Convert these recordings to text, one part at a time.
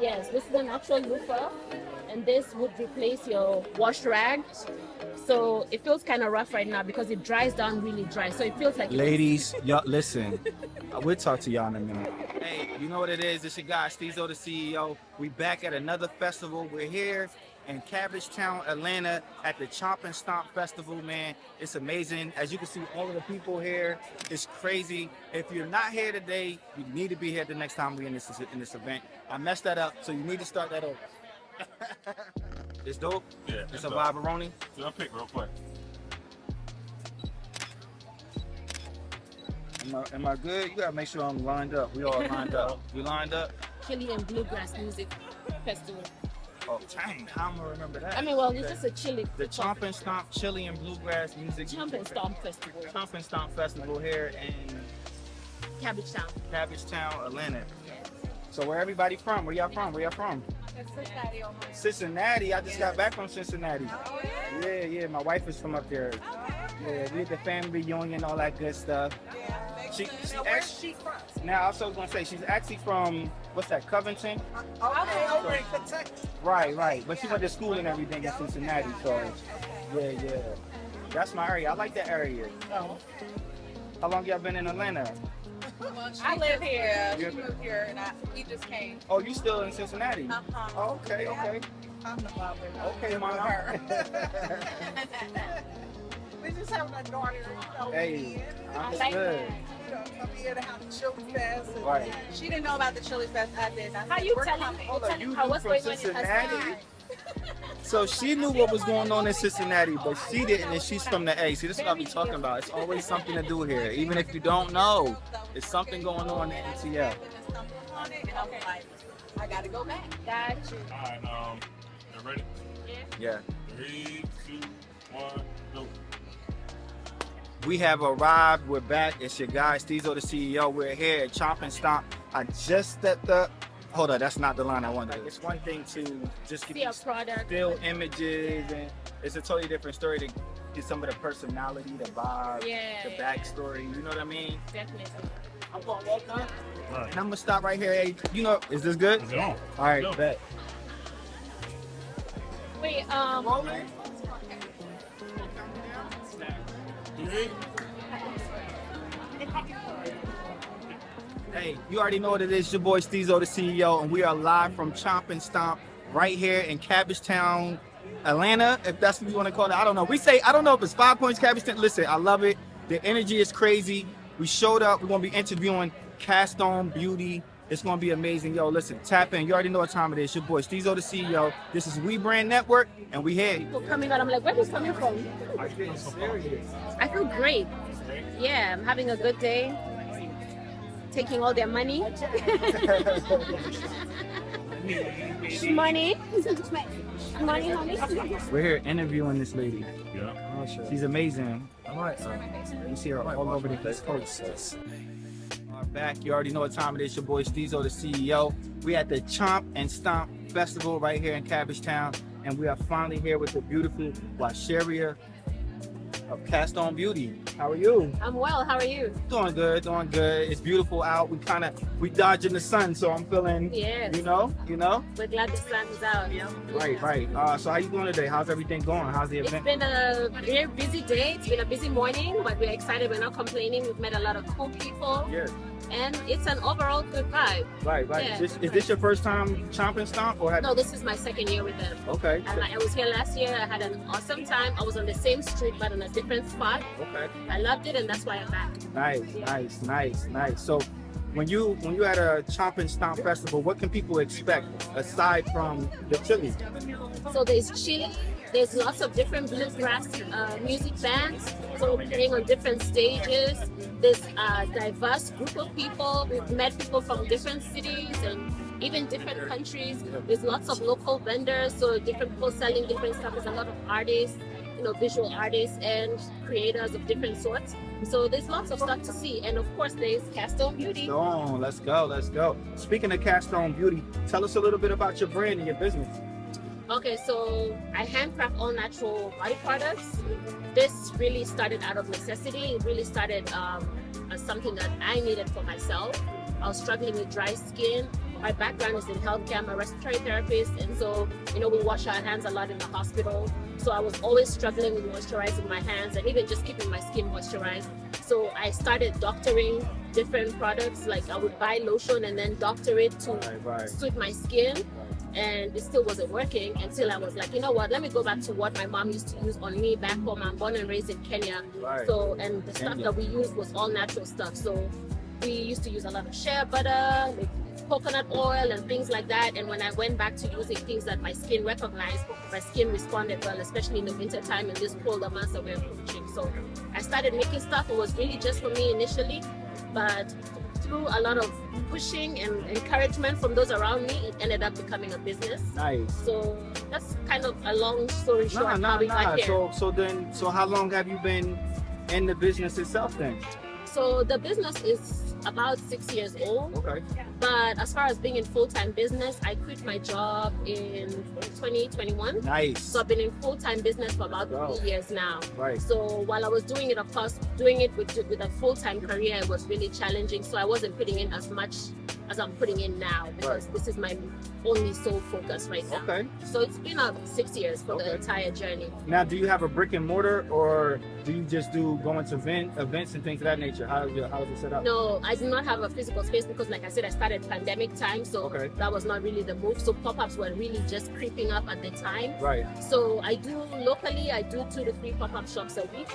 Yes, this is an actual loofah, and this would replace your wash rag. So it feels kind of rough right now because it dries down really dry. So it feels like Ladies, y'all listen. We'll talk to y'all in a minute. Hey, you know what it is? It's your guy, Stezo, the CEO. We back at another festival. We're here in Cabbagetown, Atlanta at the Chomp and Stomp Festival, man. It's amazing. As you can see, all of the people here, it's crazy. If you're not here today, you need to be here the next time we're in this event. I messed that up, so you need to start that over. It's dope. Yeah, It's a vibe-a-roni. So I'll pick real quick. Am I good? You gotta make sure I'm lined up. We all lined up. We lined up? Chili and Bluegrass Music Festival. Oh, dang, how am I gonna remember that? I mean, well, it's just a chili. The Chomp and Stomp Chili and Bluegrass Music. Chomp and Stomp Festival. Chomp and Stomp Festival here in Cabbagetown, Atlanta. Yeah. So where everybody from? Where y'all from? Where y'all from? Cincinnati, Ohio. Cincinnati. I just got back from Cincinnati. Oh, Yeah. My wife is from up there. Yeah, we had the family reunion, all that good stuff. She Where's she from? Now, I was gonna say she's actually from what's that? Covington. Okay, over in Kentucky. Right. But she went to school and everything in Cincinnati. So yeah. That's my area. I like that area. How long y'all been in Atlanta? I live here. She moved here, and we just came. Oh, you still in Cincinnati? Uh-huh. Okay. I'm the mother. Okay, mama. We just having a daughter, you know. Hey, I like understood. that. You know, come here to have the Chili Fest. And Right. She didn't know about the Chili Fest. I did. I How said, you "We're telling coming." me? Hold on, you How what's from going on in Cincinnati? Cincinnati? So she knew what was going on in Cincinnati, but she didn't, and she's from the A. See, this is what I'm talking about. It's always something to do here, even if you don't know. There's something going on in ATL. I gotta go back. Got you. All right, you ready? Yeah. 3, 2, 1, go. We have arrived. We're back. It's your guy, Stezo, the CEO. We're here at Chomp and Stomp. I just stepped up. Hold on, that's not the line I wanted. Like, it's one thing to just See a product. still images, and it's a totally different story to get some of the personality, the vibe, the backstory. You know what I mean? Definitely. I'm going to walk up, All right. and I'm gonna stop right here. Hey, you know, is this good? Is it on? All right, Go. bet. Wait, Rolling. Hey, you already know what it is. Your boy Stezo, the CEO, and we are live from Chomp and Stomp right here in Cabbagetown, Atlanta, if that's what you want to call it. I don't know. I don't know if it's 5 Points, Cabbagetown. Listen, I love it. The energy is crazy. We showed up. We're going to be interviewing Kastone Beauty. It's going to be amazing. Yo, listen, tap in. You already know what time it is. Your boy Stezo, the CEO. This is WEBRND Network, and we here. people coming out. I'm like, where is coming from? Are you being serious? I feel great. Yeah, I'm having a good day. Taking all their money. Money, honey. We're here interviewing this lady. Yeah. She's amazing. You see her all over the East Coast. We're back. You already know what time it is. Your boy Stezo, the CEO. We at the Chomp and Stomp Festival right here in Cabbagetown, and we are finally here with the beautiful Washeria of Kastone Beauty. How are you? I'm well. How are you? Doing good. It's beautiful out. We dodging the sun, so I'm feeling. Yes. You know. We're glad the sun is out. Right. So how you doing today? How's everything going? How's the It's event? been a very busy day. It's been a busy morning, but we're excited. We're not complaining. We've met a lot of cool people, Yeah. and it's an overall good vibe. Right. Yeah. Is this your first time Chomp and Stomp, or have? No, this is my second year with them. Okay. And I was here last year. I had an awesome time. I was on the same street, but on a different spot. Okay. I loved it, and that's why I'm back. Nice. So, when you had a Chomp and Stomp festival, what can people expect aside from the chili? So there's chili. There's lots of different bluegrass music bands. So we're playing on different stages. There's a diverse group of people. We've met people from different cities and even different countries. There's lots of local vendors. So different people selling different stuff. There's a lot of artists, visual artists and creators of different sorts. So there's lots of stuff to see. And of course, there's Kastone Beauty. Kastone, let's go. Speaking of Kastone Beauty, tell us a little bit about your brand and your business. Okay, so I handcraft all natural body products. This really started out of necessity. It really started as something that I needed for myself. I was struggling with dry skin, my background is in healthcare. I'm a respiratory therapist, and so we wash our hands a lot in the hospital. So I was always struggling with moisturizing my hands and even just keeping my skin moisturized. So I started doctoring different products. Like I would buy lotion and then doctor it to suit my skin. And it still wasn't working until I was like, you know what, let me go back to what my mom used to use on me back home. I'm born and raised in Kenya. So, and the stuff that we used was all natural stuff. So we used to use a lot of shea butter, like coconut oil and things like that. And when I went back to using things that my skin recognized, my skin responded well, especially in the winter time and this colder months that we're approaching. So I started making stuff. It was really just for me initially, but through a lot of pushing and encouragement from those around me, it ended up becoming a business. Nice. So that's kind of a long story short how we got here. So how long have you been in the business itself then? So the business is about 6 years old. Okay. But as far as being in full-time business, I quit my job in 2021. Nice. So I've been in full-time business for about 3 years now. Right. So while I was doing it, of course, doing it with a full-time career, it was really challenging. So I wasn't putting in as much as I'm putting in now because this is my only sole focus right now. Okay. So it's been 6 years for the entire journey. Now, do you have a brick and mortar, or do you just do going to events and things of that nature? How is it set up? No, I do not have a physical space because, like I said, I started pandemic time, so that was not really the move. So pop-ups were really just creeping up at the time. Right. So I do locally, I do 2 to 3 pop-up shops a week.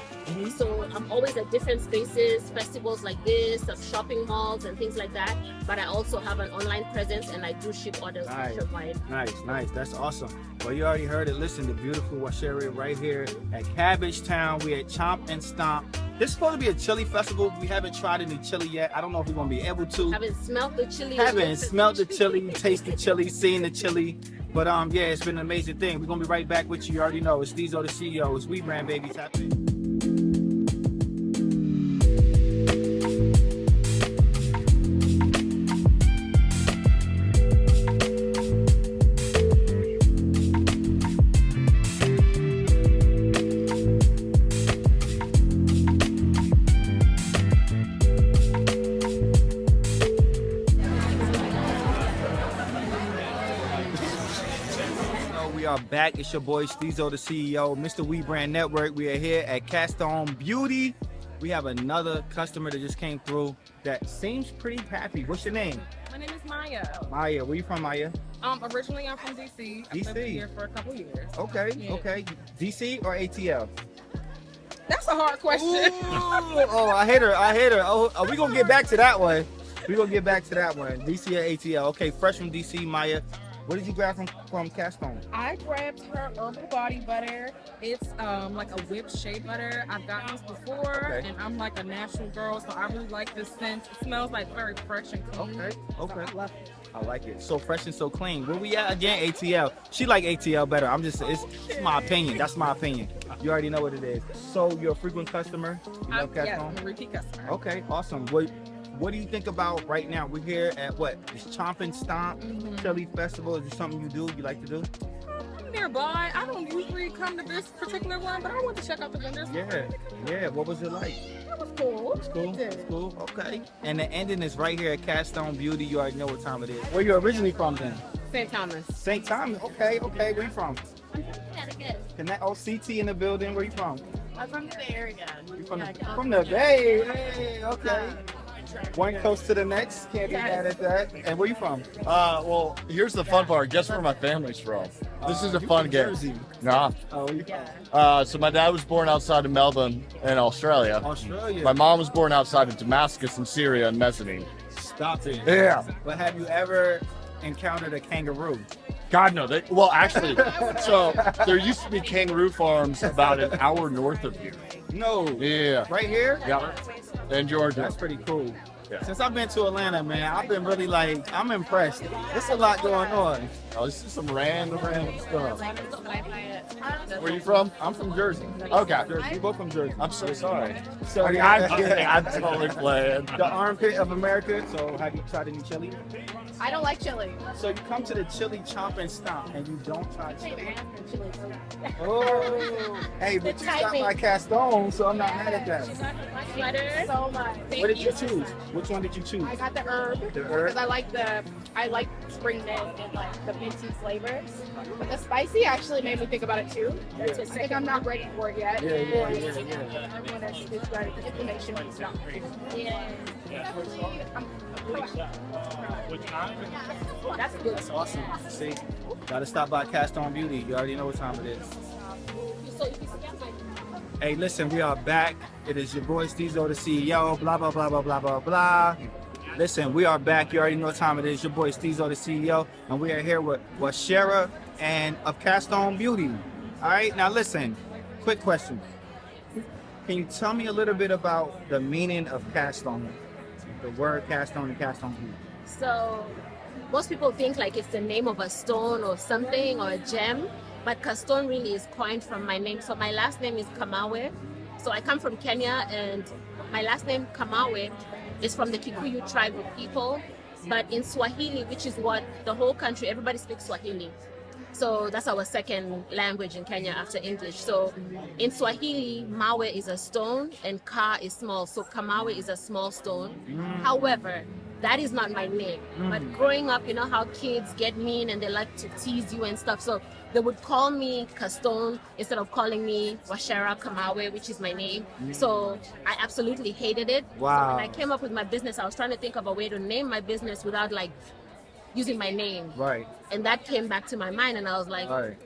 So I'm always at different spaces, festivals like this, of shopping malls and things like that. But I also have an online presence and I do ship orders nationwide. Nice. That's awesome. Well, you already heard it. Listen, the beautiful Washeria right here at Cabbage Town. We're at Chomp and Stomp. This is supposed to be a chili festival. We haven't tried any chili yet. I don't know if we're going to be able to. Haven't smelled the chili. Haven't smelled the chili, tasted the chili, seen the chili. But yeah, it's been an amazing thing. We're going to be right back with you. You already know. It's Stezo the CEO. It's WEBRND, baby. Tap in. We are back. It's your boy Stezo the CEO, Mr. WEBRND Network. We are here at Kastone Beauty. We have another customer that just came through that seems pretty happy. What's your name? My name is Maya. Maya, where you from, Maya? Originally I'm from DC. I've lived here for a couple years. Okay. DC or ATL? That's a hard question. Oh, I hit her. Oh, we gonna get back to that one. DC or ATL? Okay, fresh from DC, Maya. What did you grab from Kastone? I grabbed her herbal body butter. It's like a whipped shea butter. I've gotten this before, and I'm like a natural girl, so I really like this scent. It smells like very fresh and clean. Okay. So I love it. I like it. So fresh and so clean. Where we at again? ATL. She like ATL better. It's my opinion. That's my opinion. You already know what it is. So you're a frequent customer? You love Kastone? Yeah, I'm a repeat customer. Okay, awesome. What do you think about right now? We're here at this Chomp and Stomp Chili Festival. Is it something you do? You like to do? Nearby. I don't usually come to this particular one, but I want to check out the vendors. Yeah. What was it like? It was cool. It's cool. Okay. And the ending is right here at Kastone Beauty. You already know what time it is. Where you originally from then? St. Thomas. St. Thomas. Okay. Where you from? Connecticut. CT in the building. Where you from? I'm from the Bay Area. You from the Bay? Hey, okay. One coast to the next. Can't be mad at that. And where you from? Well, here's the fun part. Guess where my family's from? This is a fun game. Jersey. Nah. Oh, where you from? So my dad was born outside of Melbourne in Australia. My mom was born outside of Damascus in Syria in Mezzanine. Stop it. Yeah. But have you ever encountered a kangaroo? God, no. Well, actually, so there used to be kangaroo farms about an hour north of here. No. Yeah. Right here? Yeah. In Georgia. That's pretty cool. Yeah. Since I've been to Atlanta, man, I've been really I'm impressed. There's a lot going on. Oh, this is some random stuff. Where you from? I'm from Jersey. Okay. We're both from Jersey. I'm so sorry. So I'm kidding. I'm totally playing. The armpit of America. So have you tried any chili? I don't like chili. So you come to the chili Chomp and Stomp and you don't try chili? Oh. Hey, but you stopped by Kastone, so I'm not mad at that. So much. What did you choose? Which one did you choose? I got the herb. The herb? Because I like bring in like the minty flavors. But the spicy actually made me think about it too. I think I'm not ready for it yet. Everyone is ready. The inflammation is not. That's good. That's awesome. See, gotta stop by Kastone Beauty. You already know what time it is. So if you scan my Hey, listen, we are back. It is your boy Stezo, the CEO. Blah blah blah blah blah blah blah. Listen, we are back. You already know what time it is. Your boy Stezo, the CEO, and we are here with Shara and of Kastone Beauty. All right, now listen. Quick question. Can you tell me a little bit about the meaning of Kastone? The word Kastone and Kastone Beauty. So most people think like it's the name of a stone or something or a gem, but Kastone really is coined from my name. So my last name is Kamawe. So I come from Kenya, and my last name Kamawe is from the Kikuyu tribe of people. But in Swahili, which is what the whole country, everybody speaks Swahili. So that's our second language in Kenya after English. So in Swahili, mawe is a stone and ka is small. So Kamawe is a small stone. However, that is not my name. But growing up, you know how kids get mean and they like to tease you and stuff. So they would call me Kastone instead of calling me Washara Kamawe, which is my name. So I absolutely hated it. Wow. So when I came up with my business, I was trying to think of a way to name my business without like using my name. Right. And that came back to my mind, and I was like, Right.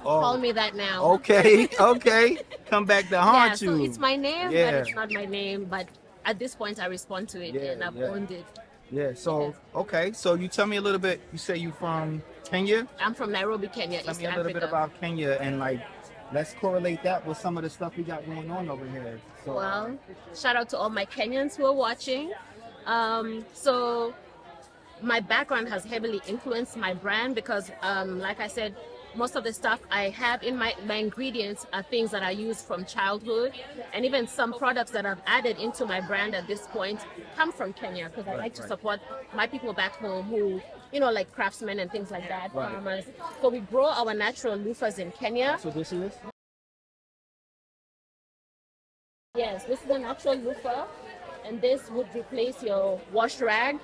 call me that now. Okay. Okay. Come back to Yeah, haunt so you. it's my name, Yeah. but it's not my name. But at this point, I respond to it, Yeah, and I've yeah. owned it. Yeah. So okay. So you tell me a little bit. You say you from Kenya. I'm from Nairobi, Kenya, Tell East me a little Africa. bit about Kenya, and like, let's correlate that with some of the stuff we got going on over here. So, Well, shout out to all my Kenyans who are watching. So my background has heavily influenced my brand because, like I said, most of the stuff I have in my ingredients are things that I use from childhood, and even some products that I've added into my brand at this point come from Kenya because I like to support my people back home who, you know, like craftsmen and things like that, Right. farmers. So we grow our natural loofahs in Kenya. so this is. Yes, this is a natural loofah, and this would replace your wash rag.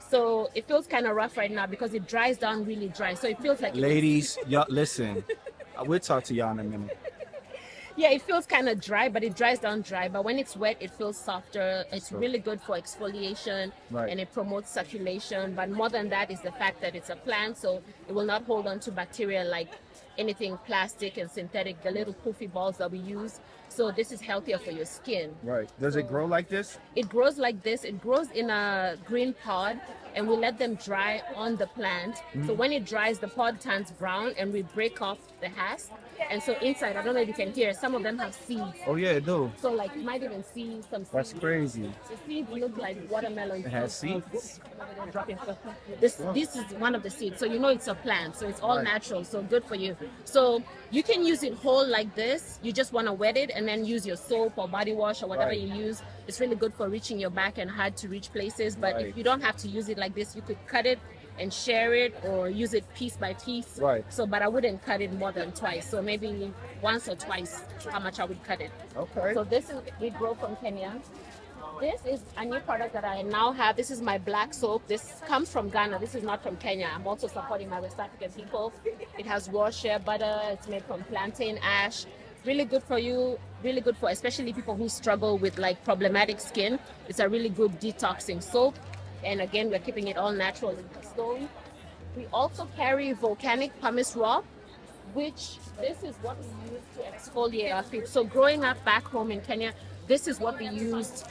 So it feels kind of rough right now because it dries down really dry. So it feels like Ladies, y'all listen. We'll talk to y'all in a minute. yeah, it feels kind of dry, but it dries down dry. But when it's wet, it feels softer. It's really good for exfoliation, Right. and it promotes circulation. But more than that is the fact that it's a plant, so it will not hold on to bacteria like anything plastic and synthetic, the little poofy balls that we use. So this is healthier for your skin. Right. Does it grow like this? It grows like this. It grows in a green pod, and we let them dry on the plant. So when it dries, the pod turns brown, and we break off the husk. And so inside, I don't know if you can hear, some of them have seeds. Oh yeah, it do. So like you might even see some seeds. That's crazy. The seeds look like watermelon. It has seeds. This is one of the seeds. So you know it's a plant. So it's all Right. natural. So good for you. So you can use it whole like this. You just want to wet it and then use your soap or body wash or whatever Right. you use. It's really good for reaching your back and hard to reach places. But Right. if you don't have to use it like this, you could cut it and share it or use it piece by piece. Right. So, but I wouldn't cut it more than twice. So maybe once or twice how much I would cut it. Okay. So this is, we grow from Kenya. This is a new product that I now have. This is my black soap. This comes from Ghana. This is not from Kenya. I'm also supporting my West African people. It has raw shea butter. It's made from plantain ash. Really good for you. Really good for especially people who struggle with like problematic skin. It's a really good detoxing soap. And again, we're keeping it all natural in Kastone. We also carry volcanic pumice rock, which this is what we use to exfoliate our feet. So growing up back home in Kenya, this is what we used,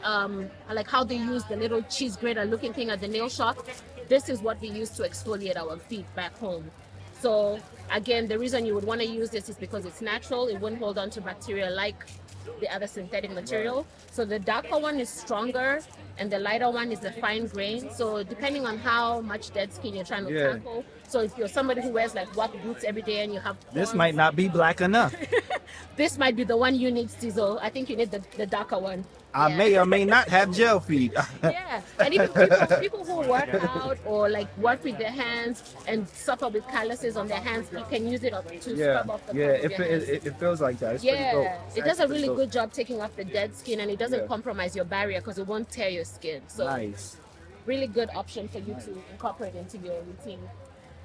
like how they use the little cheese grater looking thing at the nail shop. This is what we use to exfoliate our feet back home. So again, the reason you would want to use this is because it's natural. It wouldn't hold on to bacteria like the other synthetic material. So the darker one is stronger and the lighter one is the fine grain. So depending on how much dead skin you're trying to Yeah. tackle. So if you're somebody who wears like work boots every day and you have This corns, might not be black enough. this might be the one you need, Stizo. I think you need the darker one. I Yeah. may or may not have gel feet. Yeah, and even people who work out or like work with their hands and suffer with calluses on their hands, you can use it to Yeah, scrub off the yeah. palm of your hands. It feels like that. It's pretty dope. Yeah, It's it does a actually really dope. good job taking off the dead skin, and it doesn't Yeah. compromise your barrier because it won't tear your skin. So Nice. really good option for you to incorporate into your routine.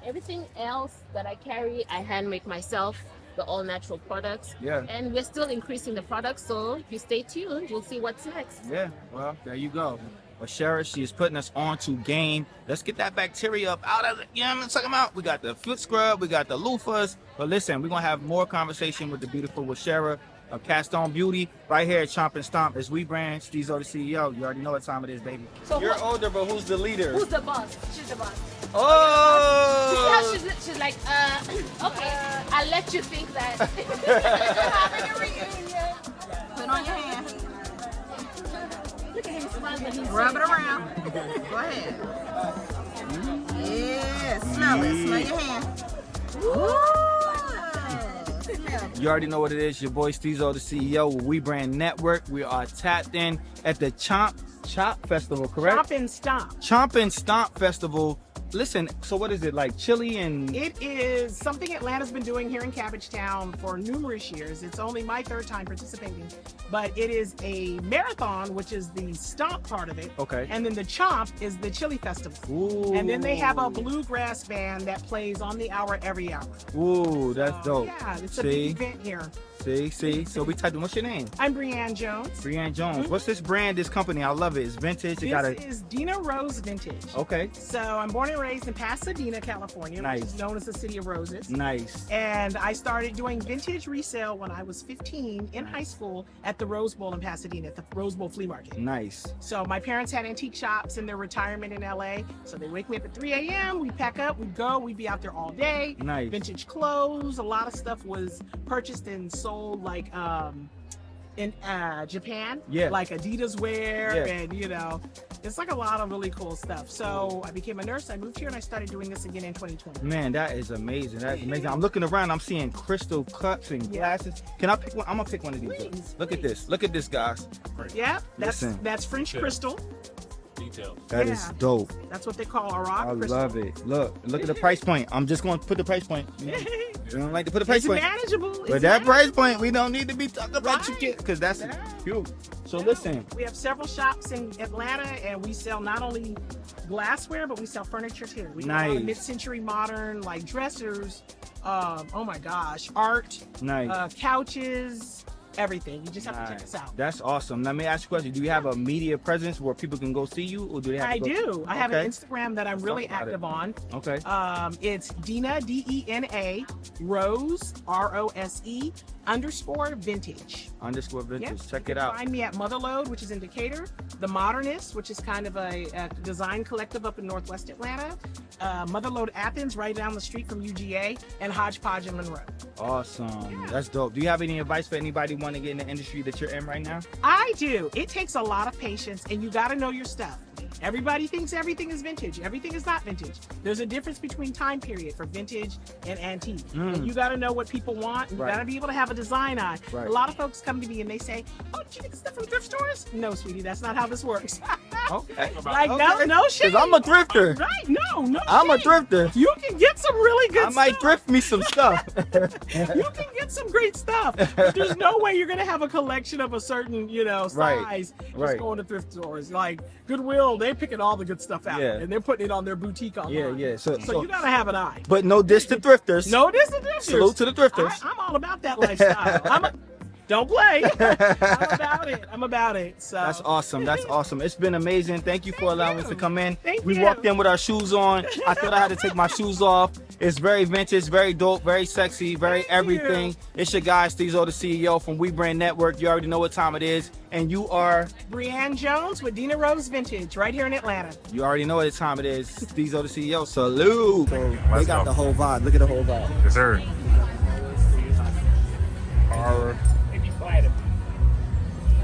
Everything else that I carry, I hand make myself, the all natural products. Yeah. And we're still increasing the products, so if you stay tuned, you'll see what's next. Yeah, well, there you go. Well, Shara, she is putting us on to game. Let's get that bacteria up out of it. You know what I'm talking about? We got the foot scrub, we got the loofahs. But listen, we're going to have more conversation with the beautiful Shara of Kastone Beauty right here at Chomp and Stomp as WEBRND. Steve's the CEO. You already know what time it is, baby. So you're older, but who's the leader? Who's the boss? She's the boss. Oh! See how she's like, okay, I'll let you think that. Having a reunion. Put on your hand. Look at him smiling when he's Rub it around. Go ahead. Yeah, smell it. Smell your hand. Ooh. You already know what it is. Your boy Stezo, the CEO of WEBRND Network. We are tapped in at the Chomp Festival, correct? Chomp and Stomp. Chomp and Stomp Festival. Listen, so what is it, like chili and... It is something Atlanta's been doing here in Cabbagetown for numerous years. It's only my third time participating, but it is a marathon, which is the stomp part of it. Okay. And then the chomp is the chili festival. Ooh. And then they have a bluegrass band that plays on the hour every hour. Ooh, that's dope. Yeah, it's a big event here. See. So we typed in, what's your name? I'm Brianne Jones. Brianne Jones. What's this brand, this company? I love it. It's vintage. This is Dina Rose Vintage. Okay. So I'm born and raised in Pasadena, California, Nice. which is known as the City of Roses. Nice. And I started doing vintage resale when I was 15 in high school at the Rose Bowl in Pasadena, at the Rose Bowl Flea Market. Nice. So my parents had antique shops in their retirement in LA. So they wake me up at 3 a.m. We pack up, we go, we'd be out there all day. Nice. Vintage clothes. A lot of stuff was purchased and sold like in Japan. Yeah. Like Adidas wear Yeah. and it's like a lot of really cool stuff. So I became a nurse. I moved here and I started doing this again in 2020. Man, that is amazing. That's amazing. I'm looking around. I'm seeing crystal cups and glasses. Can I pick one? I'm going to pick one of these. Please, Look at this. Look at this, guys. Yeah, Listen. that's French crystal. Detail. That is dope. That's what they call a rock I crystal. love it. Look at the price point. I'm just going to put the price point. You don't like to put the price It's point. manageable. But that price point, we don't need to be talking about you get because that's huge. So listen. We have several shops in Atlanta, and we sell not only glassware, but we sell furniture too. We Nice. have mid-century modern, like dressers. Oh my gosh, art. Nice. Couches. Everything. You just have to check Nice. us out. That's awesome. Let me ask you a question. Do you have a media presence where people can go see you, or do they have to I go? do. I have an Okay. Instagram that I'm really talk about active on. Okay. It's Dina, D-E-N-A, Rose, R-O-S-E, _vintage. _vintage. Yep. Check You it can out. Find me at Motherlode, which is in Decatur, The Modernist, which is kind of a design collective up in Northwest Atlanta, Motherlode Athens, right down the street from UGA, and Hodgepodge in Monroe. Awesome. Yeah. That's dope. Do you have any advice for anybody want to get in the industry that you're in right now? I do. It takes a lot of patience, and you got to know your stuff. Everybody thinks everything is vintage. Everything is not vintage. There's a difference between time period for vintage and antique. And you got to know what people want. And you Right. got to be able to have a design eye. Right. A lot of folks come to me and they say, "Oh, did you get this stuff from thrift stores?" No, sweetie, that's not how this works. Okay. Like no shit. Because I'm a thrifter. Right? No. I'm a shade. thrifter. You can get some really good I might stuff. thrift me some stuff. You can get some great stuff. But there's no way you're gonna have a collection of a certain, size Right. just Right. going to thrift stores. Like Goodwill, they're picking all the good stuff out Yeah. and they're putting it on their boutique online. Yeah. So you gotta have an eye. But no diss to thrifters. No, this is different. Salute to the thrifters. I'm all about that lifestyle. Don't play. I'm about it. So That's awesome. That's awesome. It's been amazing. Thank you for allowing us to come in. Thank we you. walked in with our shoes on. I thought I had to take my shoes off. It's very vintage, very dope, very sexy, very Thank everything. you. It's your guy, Stezo, the CEO from WEBRND Network. You already know what time it is. And you Brianne Jones with Dina Rose Vintage right here in Atlanta. already know what time it is. Stezo, the CEO. Salute. They Let's got go. the whole vibe. Look at the whole vibe. Yes, sir.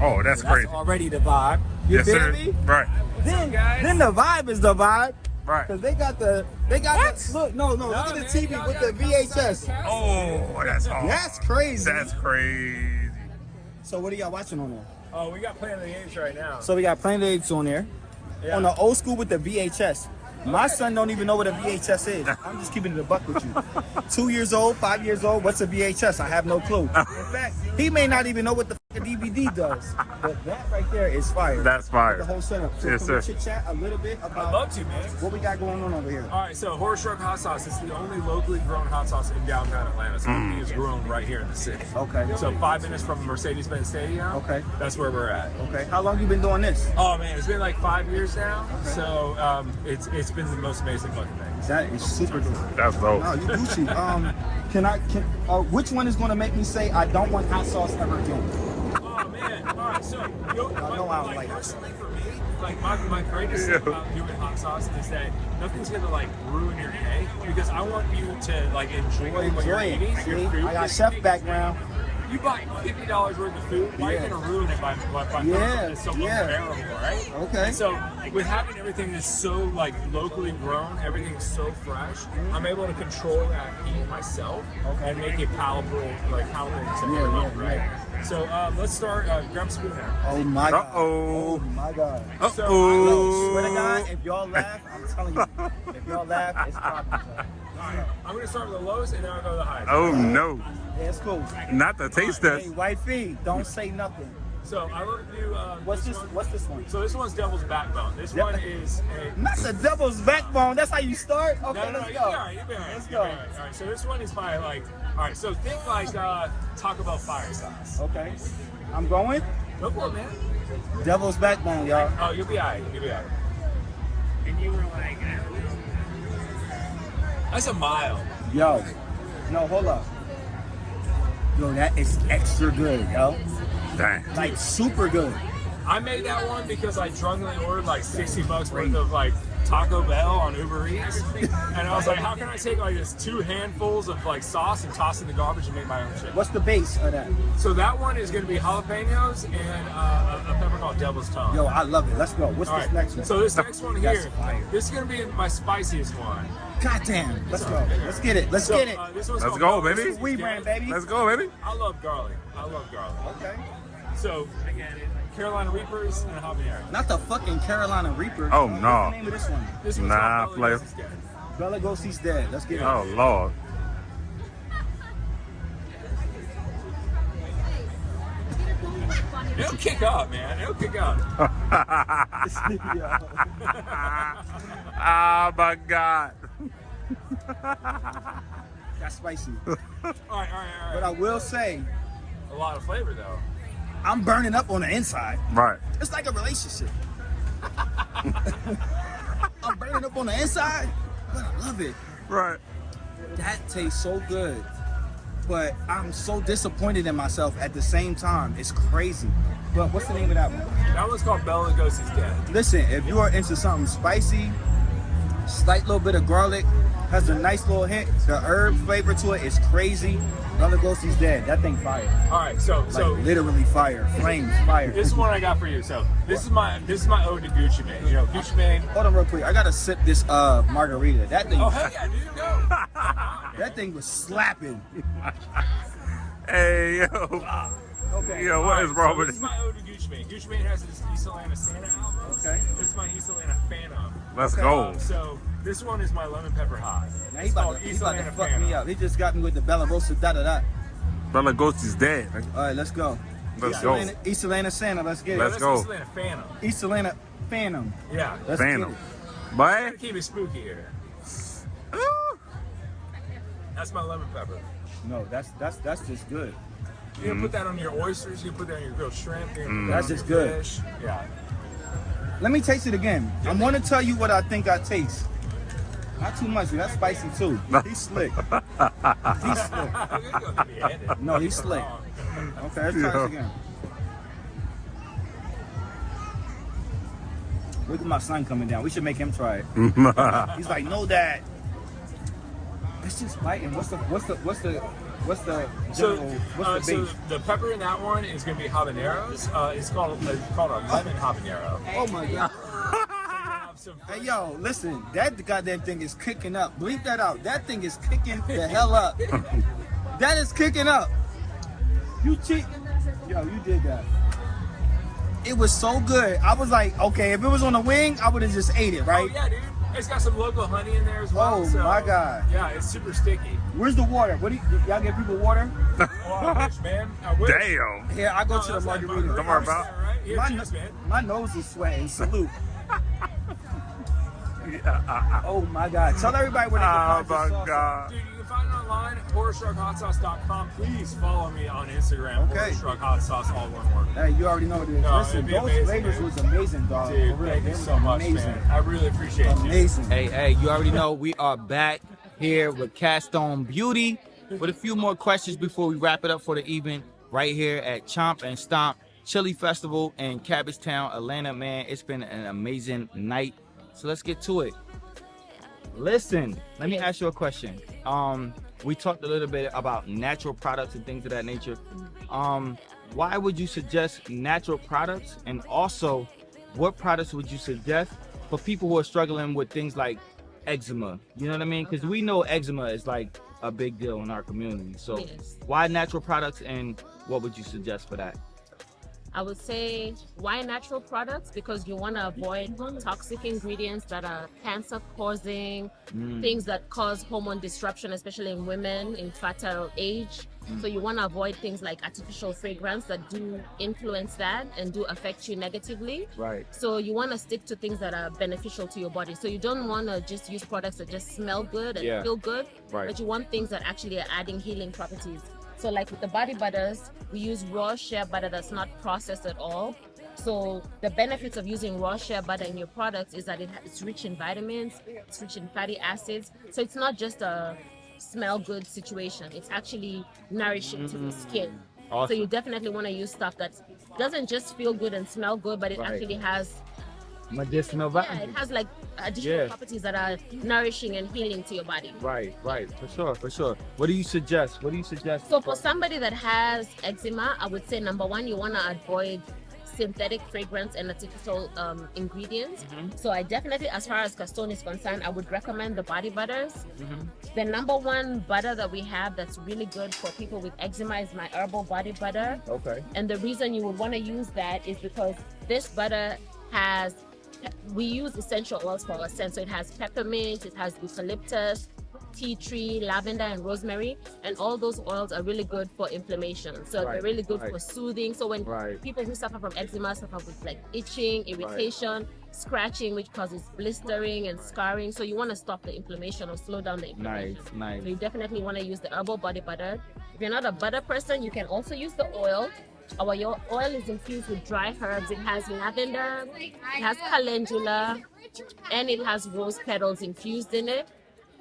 Oh, that's crazy. Already the vibe. You Yes, feel sir. me? Right. Then the vibe is the vibe. Right. Cause they got the look at the TV with the VHS. Oh, that's hard. That's crazy. That's crazy. So what are y'all watching on there? Oh, we got Planet of the Apes right now. So we got Planet of the Apes on there. Yeah. On the old school with the VHS. My son don't even know what a VHS is. I'm just keeping it a buck with you. 2 years old, 5 years old, what's a VHS? I have no clue. In fact, he may not even know what the a DVD does. But that right there is fire. That's fire. The whole setup. So Yes, can sir. we chit chat a little bit I'd about love to, man. what we got going on over here? All right, so Horse Truck Hot Sauce is the only locally grown hot sauce in downtown Atlanta. So everything is grown right here in the city. Okay. So 5 minutes from Mercedes-Benz Stadium. Okay. That's where we're at. Okay. How long you been doing this? Oh man, it's been like 5 years now. So it's been the most amazing fucking thing. That is super good. That's dope. No, you Gucci. Which one is going to make me say I don't want hot sauce ever again? Oh man! All right, so I know I don't like it. personally for me, like my greatest thing about doing hot sauce is that nothing's gonna like ruin your day because I want you to like enjoy what you're Enjoy eating. it. Your See, food. I got chef background. You buy $50 worth of food. Why are you gonna ruin it by Yeah, it's so yeah. unbearable, right? Okay. So with having everything that's so like locally grown, everything's so fresh, I'm able to control that heat myself and make it palatable to everyone, right? So let's start. Grab a spoon now. Oh my God. Uh-oh. Oh my God. Uh-oh. So, swear to God, if y'all laugh, I'm telling you, if y'all laugh, it's probably so. I'm gonna start with the lowest and then I'll go to the highest. Oh no. Yeah, it's cool. Not the taste test. Hey, wifey, don't say nothing. So I love to do. What's this? What's this one? So this one's Devil's Backbone. This one is a. Not the devil's backbone. That's how you start. Okay, No, let's you'll go. be all right. You'll be all right. Let's You'll be go. all right. All right. So this one is my like. All right. So think like Taco Bell fire sauce. Okay, I'm going. Go for it, man. Devil's backbone, y'all. Oh, you'll be all right. You'll be all right. And you were like. That's a mild. Yo, no, hold up. Yo, that is extra good, yo. Dang. Like super good. I made that one because I drunkenly ordered like $60 worth of like Taco Bell on Uber Eats, and I was like, how can I take like this 2 handfuls of like sauce and toss it in the garbage and make my own shit? What's the base of that? So that one is gonna be jalapenos and a pepper called Devil's Tongue. Yo, I love it. Let's go. What's All this right. next one? So this next one That's here, fire. this is gonna be my spiciest one. God damn. Let's go. Let's get it. Let's So, get it. This one's Let's called go, Bell- baby. this is WEBRND, baby. Let's go, baby. I love garlic. I love garlic. Okay. So Carolina Reapers and habanero. Not the fucking Carolina Reaper. Oh, What's no. the name of this one? This one's Nah, called player. Bella Lugosi's Dead. Bella Lugosi's dead. Let's get it. Oh Lord. It'll kick up, man. It'll kick up. Oh my God. That's spicy. All right. But I will say, A lot of flavor though. I'm burning up on the inside. Right. It's like a relationship. I'm burning up on the inside, but I love it. Right. That tastes so good. But I'm so disappointed in myself at the same time. It's crazy. But what's the name of that one? That one's called Bella Lugosi's Dead. Listen, if you are into something spicy, slight little bit of garlic, has a nice little hint. The herb flavor to it is crazy. Bella Lugosi's dead. That thing fire. All right, so Literally fire. Flames, fire. this is one I got for you. So this is my ode to Gucci Mane. You know, Gucci Mane. Hold on real quick. I gotta sip this margarita. That thing, Oh hell yeah, dude, go. that thing was slapping. Hey yo. Okay. Yo, what is wrong So with this it? is my ode to Gucci Mane. Gucci Mane has this East Atlanta Santa album. Okay. This is my East Atlanta Phantom. Let's go. So this one is my lemon pepper hot. Now It's called he East about to Atlanta fuck Phantom. me up. He just got me with the Bella Rosa da da da. Bella Ghost is dead. All right, let's go. Let's East go. Atlanta, East Atlanta Santa. Let's get Let's it. That's go. East Atlanta Phantom. East Atlanta Phantom. Yeah. Let's Phantom. get it. I Boy. gotta keep it spooky here. That's my lemon pepper. No, that's just good. You can put that on your oysters. You can put that on your grilled shrimp. You can put that That's on just your good. Fish. Yeah. Let me taste it again. I want to tell you what I think I taste. Not too much. That's spicy too. He's slick. He's slick. No, he's slick. Okay, let's try this again. Look at my son coming down. We should make him try it. He's like, no, Dad. It's just biting. What's the So, what's the so base? the pepper in that one is going to be habaneros. It's called a lemon habanero. Oh my God. Have some Hey yo, listen, that goddamn thing is kicking up. Bleep that out. That thing is kicking the hell up. That is kicking up. You cheat. Yo, you did that. It was so good. I was like, okay, if it was on the wing, I would have just ate it, right? Oh yeah, dude. It's got some local honey in there as well. Oh so, my God. Yeah, it's super sticky. Where's the water? What do y'all give people water? Oh, I wish, man. I wish. Damn. Here, I go No, to the that's like margarita. Don't worry about it. Right? Here, My, cheers, man. my nose is sweating. Salute. Yeah, Oh my God. Tell everybody where they oh can find my this sauce. God. Dude, you can find it online at HorrorShrugHotSauce.com. Please follow me on Instagram. Okay. HorrorShrugHotSauce, all one word. Hey, you already know what it is. No, Listen, it'd be those amazing, flavors man. was amazing, dog. Dude, For real. thank They you was so much, amazing. man. I really appreciate you. Amazing. Hey, you already know we are back here with Kastone Beauty with a few more questions before we wrap it up for the evening right here at Chomp and Stomp Chili Festival in Cabbagetown, Atlanta. Man, it's been an amazing night. So let's get to it. Listen, let me ask you a question. We talked a little bit about natural products and things of that nature. Why would you suggest natural products? And also, what products would you suggest for people who are struggling with things like eczema? You know what I mean? Because we know eczema is like a big deal in our community. So Yes. why natural products, and what would you suggest for that? I would say, why natural products? Because you want to avoid toxic ingredients that are cancer causing, things that cause hormone disruption, especially in women in fertile age. So you want to avoid things like artificial fragrance that do influence that and do affect you negatively. Right. So you want to stick to things that are beneficial to your body. So you don't want to just use products that just smell good and feel good, Right. but you want things that actually are adding healing properties. So like with the body butters, we use raw shea butter that's not processed at all. So the benefits of using raw shea butter in your products is that it's rich in vitamins, it's rich in fatty acids. So it's not just a smell good situation. It's actually nourishing to the skin. Awesome. So you definitely want to use stuff that doesn't just feel good and smell good, but it Right. actually has Medicinal it value. has like additional Yeah. properties that are nourishing and healing to your body. Right, for sure. What do you suggest? So for somebody that has eczema, I would say number one, you want to avoid synthetic fragrance and artificial ingredients. So I definitely, as far as Kastone is concerned, I would recommend the body butters. The number one butter that we have that's really good for people with eczema is my herbal body butter. Okay. And the reason you would want to use that is because this butter we use essential oils for our scent. So it has peppermint, it has eucalyptus, tea tree, lavender, and rosemary, and all those oils are really good for inflammation. So they're really good for soothing. So when people who suffer from eczema suffer with like itching, irritation, scratching, which causes blistering and scarring. So you want to stop the inflammation or slow down the inflammation. Nice. So you definitely want to use the herbal body butter. If you're not a butter person, you can also use the oil. Our oil is infused with dry herbs. It has lavender, it has calendula, and it has rose petals infused in it.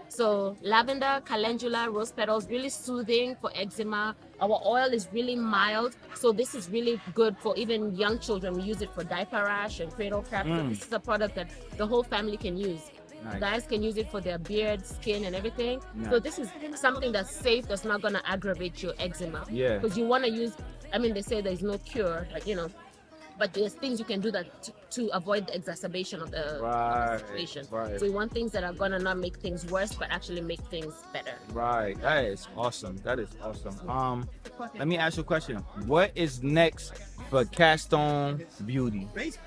So lavender, calendula, rose petals, really soothing for eczema. Our oil is really mild, so this is really good for even young children. We use it for diaper rash and cradle cap. So this is a product that the whole family can use. Nice. Guys can use it for their beard, skin, and everything. So this is something that's safe, that's not gonna aggravate your eczema. Yeah. Because you wanna use, I mean, they say there's no cure, like, you know, but there's things you can do that to avoid the exacerbation of the situation. Right. So you want things that are gonna not make things worse, but actually make things better. Right. That is awesome. Let me ask you a question. What is next for Kastone Beauty? There's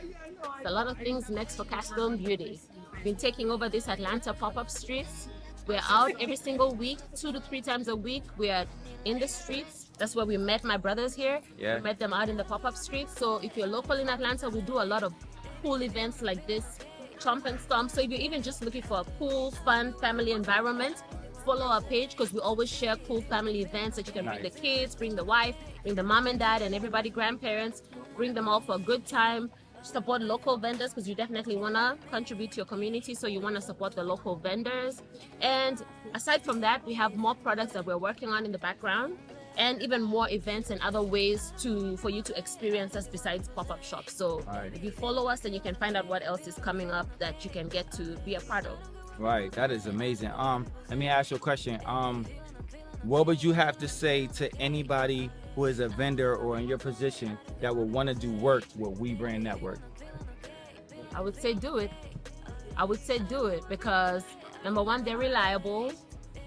a lot of things next for Kastone Beauty. We've been taking over this Atlanta pop-up streets. We're out every single week, 2 to 3 times a week. We are in the streets. That's where we met my brothers here. Yeah. We met them out in the pop-up streets. So if you're local in Atlanta, we do a lot of cool events like this, Chomp and Stomp. So if you're even just looking for a cool, fun family environment, follow our page because we always share cool family events that you can bring the kids, bring the wife, bring the mom and dad and everybody, grandparents, bring them all for a good time. Support local vendors because you definitely want to contribute to your community, so you want to support the local vendors. And aside from that, we have more products that we're working on in the background and even more events and other ways for you to experience us besides pop-up shops. So if you follow us, then you can find out what else is coming up that you can get to be a part of. Right, that is amazing. Let me ask you a question. What would you have to say to anybody who is a vendor or in your position that would want to do work with WEBRND Network? I would say do it. Because number one, they're reliable.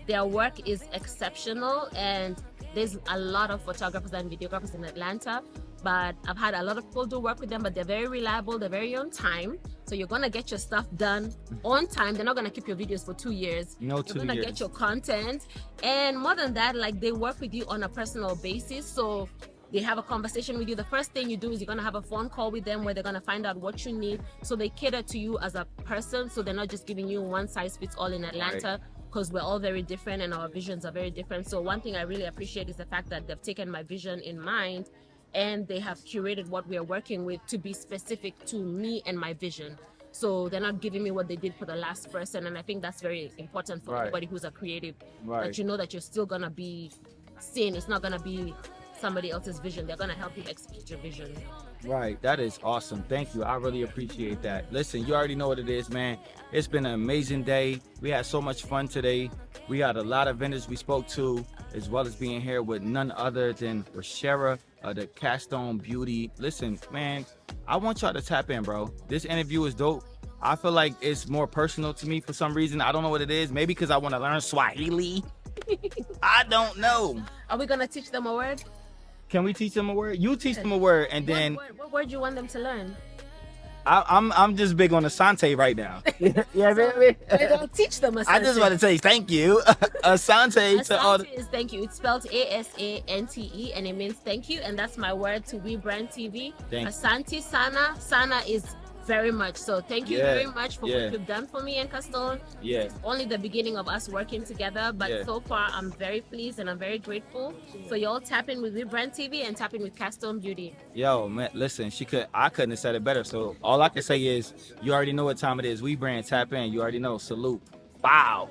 Their work is exceptional, and there's a lot of photographers and videographers in Atlanta, but I've had a lot of people do work with them, but they're very reliable, they're very on time. So you're gonna get your stuff done on time. They're not gonna keep your videos for 2 years. No, you're 2 gonna years. get your content, and more than that, like they work with you on a personal basis. So they have a conversation with you. The first thing you do is you're gonna have a phone call with them where they're gonna find out what you need. So they cater to you as a person. So they're not just giving you one size fits all in Atlanta, because we're all very different and our visions are very different. So one thing I really appreciate is the fact that they've taken my vision in mind, and they have curated what we are working with to be specific to me and my vision. So they're not giving me what they did for the last person. And I think that's very important for anybody who's a creative, that you know that you're still gonna be seen. It's not gonna be somebody else's vision. They're gonna help you execute your vision. Right, that is awesome. Thank you. I really appreciate that. Listen, you already know what it is, man. It's been an amazing day. We had so much fun today. We got a lot of vendors we spoke to, as well as being here with none other than Rashera of the Kastone Beauty. Listen, man, I want y'all to tap in, bro. This interview is dope. I feel like it's more personal to me for some reason. I don't know what it is. Maybe because I want to learn Swahili. I don't know. Are we gonna teach them a word? Can we teach them a word? You teach them a word, and then what word do you want them to learn? I'm just big on Asante right now. Yeah, baby. We'll teach them Asante. I just want to say thank you. Asante to all. Asante is thank you. It's spelled ASANTE, and it means thank you. And that's my word to WeBrand TV. Asante Sana. Sana is very much. So thank you very much for what you've done for me and Kastone. Yeah. It's only the beginning of us working together, but so far I'm very pleased and I'm very grateful. So y'all tap in with WeBrand TV and tap in with Kastone Beauty. Yo, man, listen, I couldn't have said it better. So all I can say is, you already know what time it is. WeBrand, tap in. You already know. Salute. Wow.